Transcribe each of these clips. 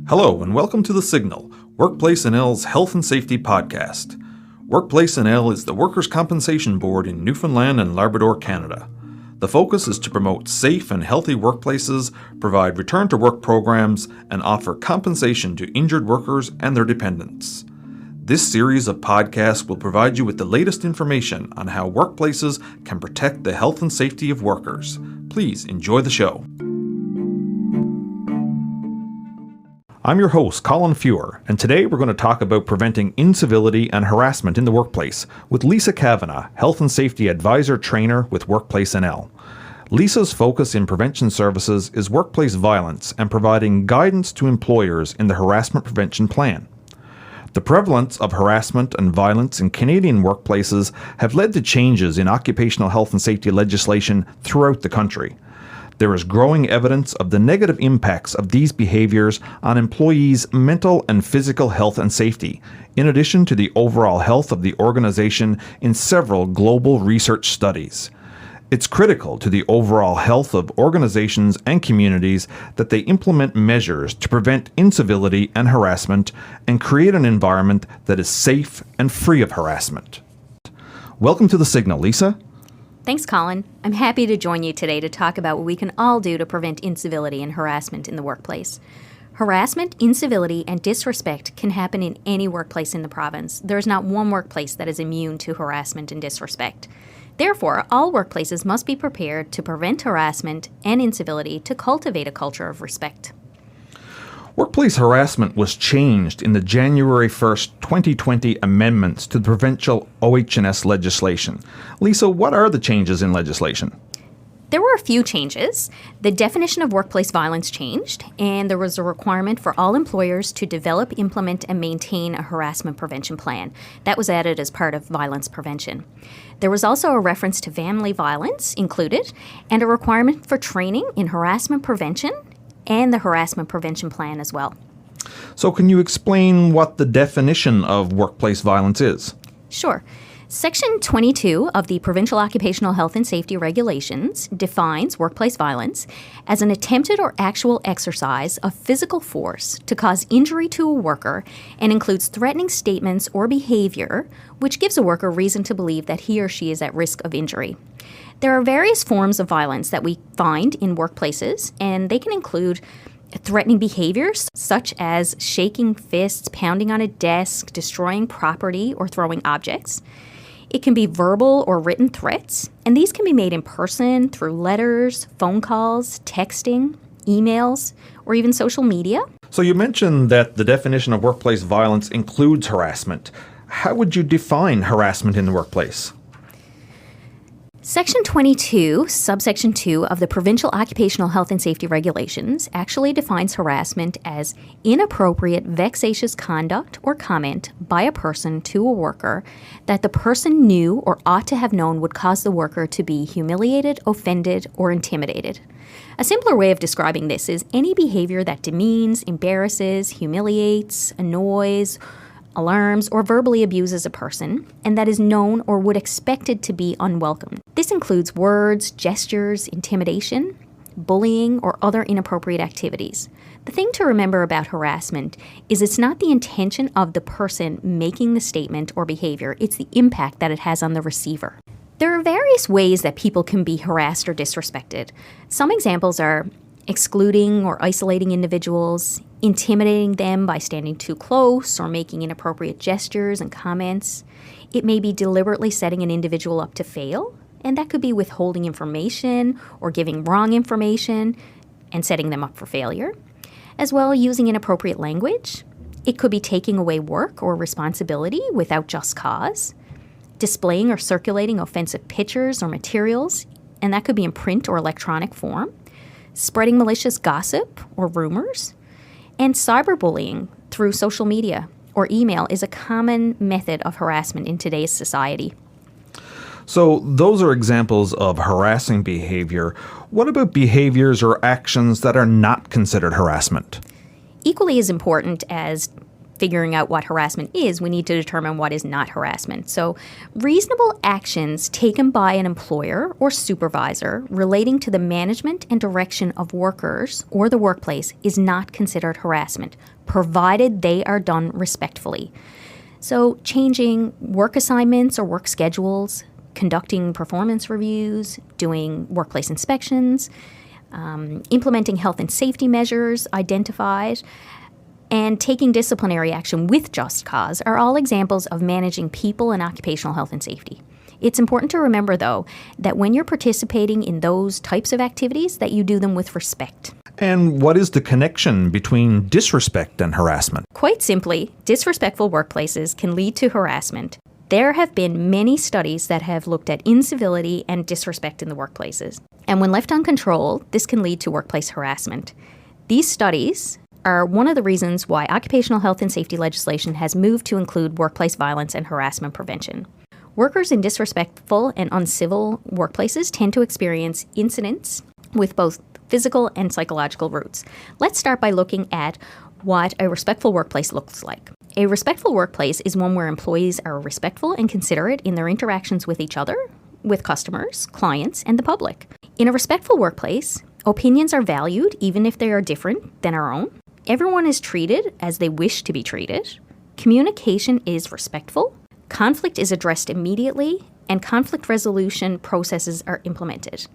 Hello and welcome to The Signal, Workplace NL's health and safety podcast. Workplace NL is the Workers' Compensation Board in Newfoundland and Labrador, Canada. The focus is to promote safe and healthy workplaces, provide return-to-work programs, and offer compensation to injured workers and their dependents. This series of podcasts will provide you with the latest information on how workplaces can protect the health and safety of workers. Please enjoy the show. I'm your host, Colin Fewer, and today we're going to talk about preventing incivility and harassment in the workplace with Lisa Kavanagh, Health and Safety Advisor Trainer with Workplace NL. Lisa's focus in prevention services is workplace violence and providing guidance to employers in the harassment prevention plan. The prevalence of harassment and violence in Canadian workplaces have led to changes in occupational health and safety legislation throughout the country. There is growing evidence of the negative impacts of these behaviours on employees' mental and physical health and safety, in addition to the overall health of the organisation in several global research studies. It's critical to the overall health of organizations and communities that they implement measures to prevent incivility and harassment and create an environment that is safe and free of harassment. Welcome to The Signal, Lisa. Thanks, Colin. I'm happy to join you today to talk about what we can all do to prevent incivility and harassment in the workplace. Harassment, incivility, and disrespect can happen in any workplace in the province. There is not one workplace that is immune to harassment and disrespect. Therefore, all workplaces must be prepared to prevent harassment and incivility to cultivate a culture of respect. Workplace harassment was changed in the January 1st, 2020 amendments to the provincial OH&S legislation. Lisa, what are the changes in legislation? There were a few changes. The definition of workplace violence changed, and there was a requirement for all employers to develop, implement, and maintain a harassment prevention plan. That was added as part of violence prevention. There was also a reference to family violence included, and a requirement for training in harassment prevention and the harassment prevention plan as well. So can you explain what the definition of workplace violence is? Sure. Section 22 of the Provincial Occupational Health and Safety Regulations defines workplace violence as an attempted or actual exercise of physical force to cause injury to a worker and includes threatening statements or behavior which gives a worker reason to believe that he or she is at risk of injury. There are various forms of violence that we find in workplaces, and they can include threatening behaviors such as shaking fists, pounding on a desk, destroying property, or throwing objects. It can be verbal or written threats, and these can be made in person through letters, phone calls, texting, emails, or even social media. So you mentioned that the definition of workplace violence includes harassment. How would you define harassment in the workplace? Section 22, subsection 2 of the Provincial Occupational Health and Safety Regulations actually defines harassment as inappropriate, vexatious conduct or comment by a person to a worker that the person knew or ought to have known would cause the worker to be humiliated, offended, or intimidated. A simpler way of describing this is any behavior that demeans, embarrasses, humiliates, annoys, alarms, or verbally abuses a person, and that is known or would expected to be unwelcome. This includes words, gestures, intimidation, bullying, or other inappropriate activities. The thing to remember about harassment is it's not the intention of the person making the statement or behavior, it's the impact that it has on the receiver. There are various ways that people can be harassed or disrespected. Some examples are excluding or isolating individuals, intimidating them by standing too close or making inappropriate gestures and comments. It may be deliberately setting an individual up to fail, and that could be withholding information or giving wrong information and setting them up for failure. As well, using inappropriate language. It could be taking away work or responsibility without just cause. Displaying or circulating offensive pictures or materials, and that could be in print or electronic form. Spreading malicious gossip or rumors, and cyberbullying through social media or email is a common method of harassment in today's society. So those are examples of harassing behavior. What about behaviors or actions that are not considered harassment? Equally as important as figuring out what harassment is, we need to determine what is not harassment. So reasonable actions taken by an employer or supervisor relating to the management and direction of workers or the workplace is not considered harassment, provided they are done respectfully. So changing work assignments or work schedules, conducting performance reviews, doing workplace inspections, implementing health and safety measures identified, and taking disciplinary action with just cause are all examples of managing people and occupational health and safety. It's important to remember, though, that when you're participating in those types of activities, that you do them with respect. And what is the connection between disrespect and harassment? Quite simply, disrespectful workplaces can lead to harassment. There have been many studies that have looked at incivility and disrespect in the workplaces. And when left uncontrolled, this can lead to workplace harassment. These studies are one of the reasons why occupational health and safety legislation has moved to include workplace violence and harassment prevention. Workers in disrespectful and uncivil workplaces tend to experience incidents with both physical and psychological roots. Let's start by looking at what a respectful workplace looks like. A respectful workplace is one where employees are respectful and considerate in their interactions with each other, with customers, clients, and the public. In a respectful workplace, opinions are valued even if they are different than our own. Everyone is treated as they wish to be treated. Communication is respectful. Conflict is addressed immediately, and conflict resolution processes are implemented.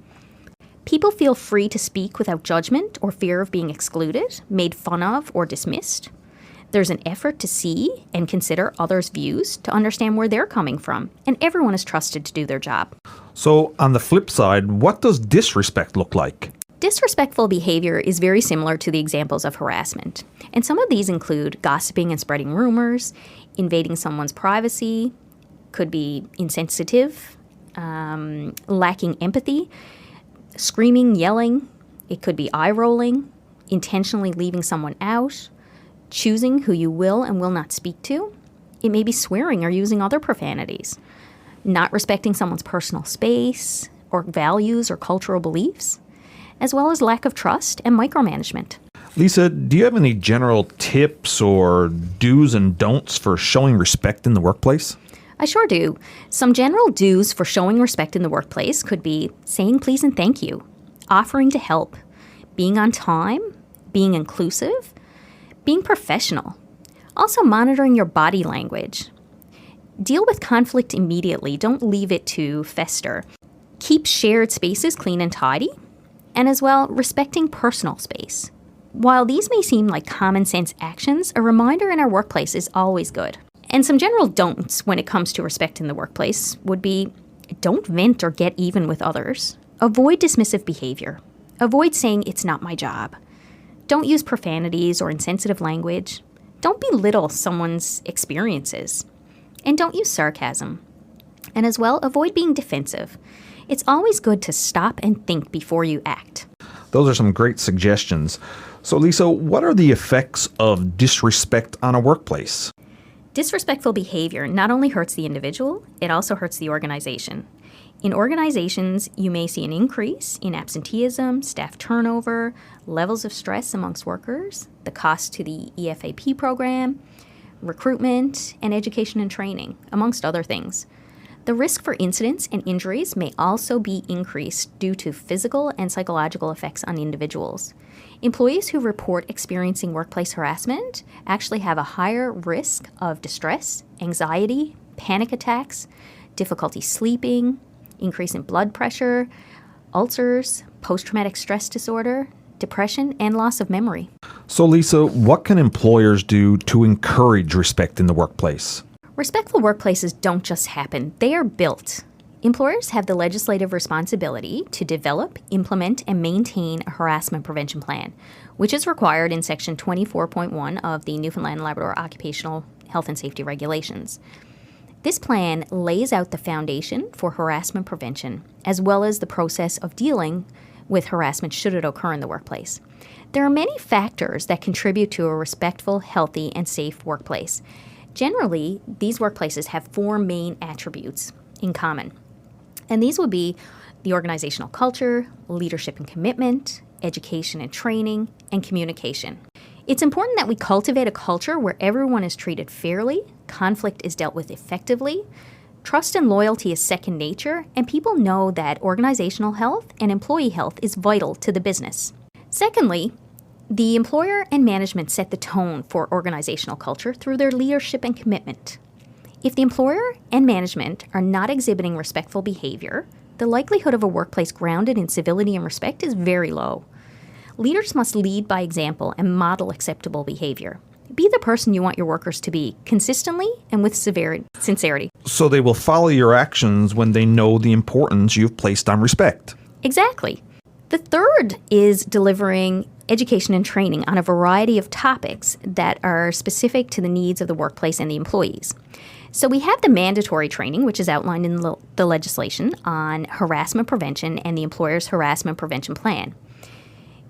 People feel free to speak without judgment or fear of being excluded, made fun of, or dismissed. There's an effort to see and consider others' views to understand where they're coming from, and everyone is trusted to do their job. So, on the flip side, what does disrespect look like? Disrespectful behavior is very similar to the examples of harassment, and some of these include gossiping and spreading rumors, invading someone's privacy, could be insensitive, lacking empathy, screaming, yelling, it could be eye-rolling, intentionally leaving someone out, choosing who you will and will not speak to. It may be swearing or using other profanities, not respecting someone's personal space or values or cultural beliefs, as well as lack of trust and micromanagement. Lisa, do you have any general tips or do's and don'ts for showing respect in the workplace? I sure do. Some general do's for showing respect in the workplace could be saying please and thank you, offering to help, being on time, being inclusive, being professional. Also monitoring your body language. Deal with conflict immediately. Don't leave it to fester. Keep shared spaces clean and tidy. And as well, respecting personal space. While these may seem like common sense actions, a reminder in our workplace is always good. And some general don'ts when it comes to respect in the workplace would be don't vent or get even with others. Avoid dismissive behavior. Avoid saying it's not my job. Don't use profanities or insensitive language. Don't belittle someone's experiences. And don't use sarcasm. And as well, avoid being defensive. It's always good to stop and think before you act. Those are some great suggestions. So, Lisa, what are the effects of disrespect on a workplace? Disrespectful behavior not only hurts the individual, it also hurts the organization. In organizations, you may see an increase in absenteeism, staff turnover, levels of stress amongst workers, the cost to the EFAP program, recruitment, and education and training, amongst other things. The risk for incidents and injuries may also be increased due to physical and psychological effects on individuals. Employees who report experiencing workplace harassment actually have a higher risk of distress, anxiety, panic attacks, difficulty sleeping, increase in blood pressure, ulcers, post-traumatic stress disorder, depression, and loss of memory. So, Lisa, what can employers do to encourage respect in the workplace? Respectful workplaces don't just happen, they are built. Employers have the legislative responsibility to develop, implement, and maintain a harassment prevention plan, which is required in Section 24.1 of the Newfoundland and Labrador Occupational Health and Safety Regulations. This plan lays out the foundation for harassment prevention, as well as the process of dealing with harassment should it occur in the workplace. There are many factors that contribute to a respectful, healthy, and safe workplace. Generally, these workplaces have four main attributes in common. And these would be the organizational culture, leadership and commitment, education and training, and communication. It's important that we cultivate a culture where everyone is treated fairly, conflict is dealt with effectively, trust and loyalty is second nature, and people know that organizational health and employee health is vital to the business. Secondly, The employer and management set the tone for organizational culture through their leadership and commitment. If the employer and management are not exhibiting respectful behavior, the likelihood of a workplace grounded in civility and respect is very low. Leaders must lead by example and model acceptable behavior. Be the person you want your workers to be, consistently and with sincerity. So they will follow your actions when they know the importance you've placed on respect. Exactly. The third is delivering education and training on a variety of topics that are specific to the needs of the workplace and the employees. So we have the mandatory training, which is outlined in the legislation on harassment prevention and the employer's harassment prevention plan.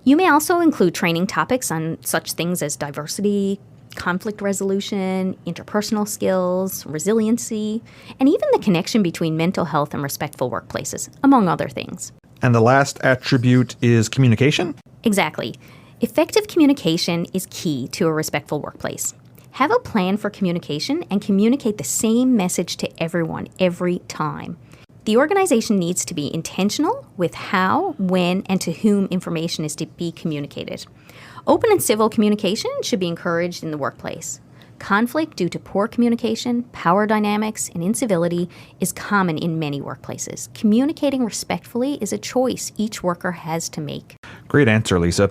You may also include training topics on such things as diversity, conflict resolution, interpersonal skills, resiliency, and even the connection between mental health and respectful workplaces, among other things. And the last attribute is communication? Exactly. Effective communication is key to a respectful workplace. Have a plan for communication and communicate the same message to everyone every time. The organization needs to be intentional with how, when, and to whom information is to be communicated. Open and civil communication should be encouraged in the workplace. Conflict due to poor communication, power dynamics, and incivility is common in many workplaces. Communicating respectfully is a choice each worker has to make. Great answer, Lisa.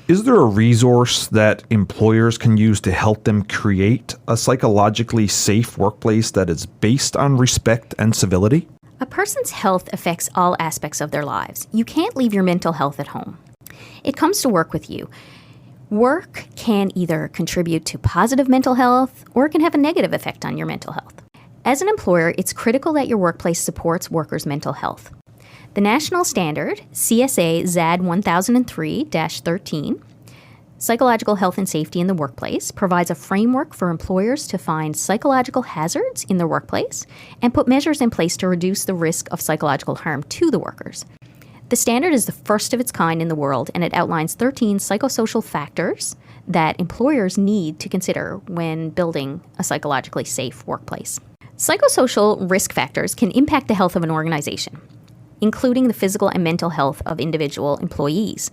Is there a resource that employers can use to help them create a psychologically safe workplace that is based on respect and civility? A person's health affects all aspects of their lives. You can't leave your mental health at home. It comes to work with you. Work can either contribute to positive mental health or it can have a negative effect on your mental health. As an employer, it's critical that your workplace supports workers' mental health. The national standard, CSA ZAD 1003-13, Psychological Health and Safety in the Workplace, provides a framework for employers to find psychological hazards in their workplace and put measures in place to reduce the risk of psychological harm to the workers. The standard is the first of its kind in the world, and it outlines 13 psychosocial factors that employers need to consider when building a psychologically safe workplace. Psychosocial risk factors can impact the health of an organization, including the physical and mental health of individual employees.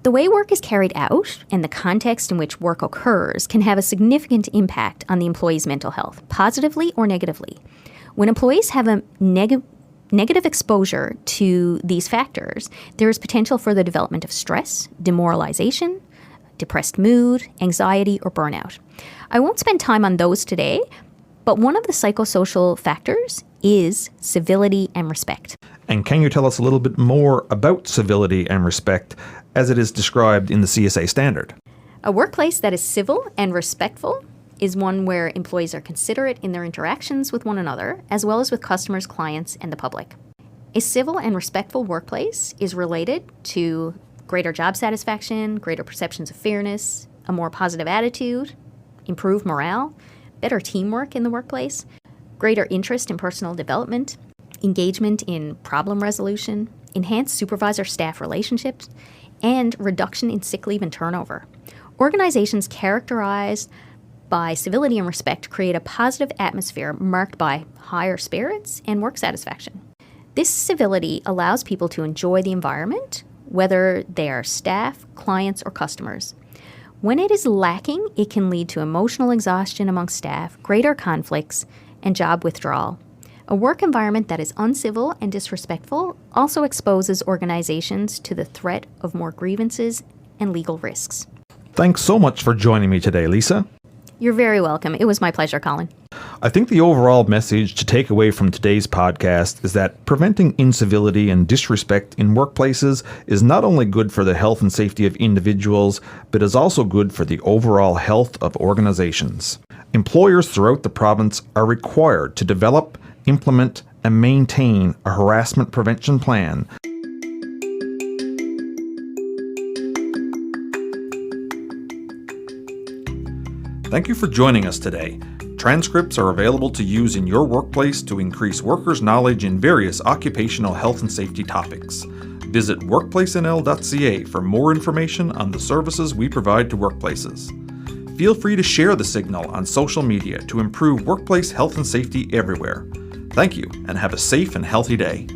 The way work is carried out and the context in which work occurs can have a significant impact on the employee's mental health, positively or negatively. When employees have a negative exposure to these factors, there is potential for the development of stress, demoralization, depressed mood, anxiety, or burnout. I won't spend time on those today, but one of the psychosocial factors is civility and respect. And can you tell us a little bit more about civility and respect as it is described in the CSA standard? A workplace that is civil and respectful is one where employees are considerate in their interactions with one another, as well as with customers, clients, and the public. A civil and respectful workplace is related to greater job satisfaction, greater perceptions of fairness, a more positive attitude, improved morale, better teamwork in the workplace, greater interest in personal development, engagement in problem resolution, enhanced supervisor-staff relationships, and reduction in sick leave and turnover. Organizations characterized by civility and respect create a positive atmosphere marked by higher spirits and work satisfaction. This civility allows people to enjoy the environment, whether they are staff, clients, or customers. When it is lacking, it can lead to emotional exhaustion amongst staff, greater conflicts, and job withdrawal. A work environment that is uncivil and disrespectful also exposes organizations to the threat of more grievances and legal risks. Thanks so much for joining me today, Lisa. You're very welcome. It was my pleasure, Colin. I think the overall message to take away from today's podcast is that preventing incivility and disrespect in workplaces is not only good for the health and safety of individuals, but is also good for the overall health of organizations. Employers throughout the province are required to develop, implement, and maintain a harassment prevention plan. Thank you for joining us today. Transcripts are available to use in your workplace to increase workers' knowledge in various occupational health and safety topics. Visit workplacenl.ca for more information on the services we provide to workplaces. Feel free to share the signal on social media to improve workplace health and safety everywhere. Thank you, and have a safe and healthy day.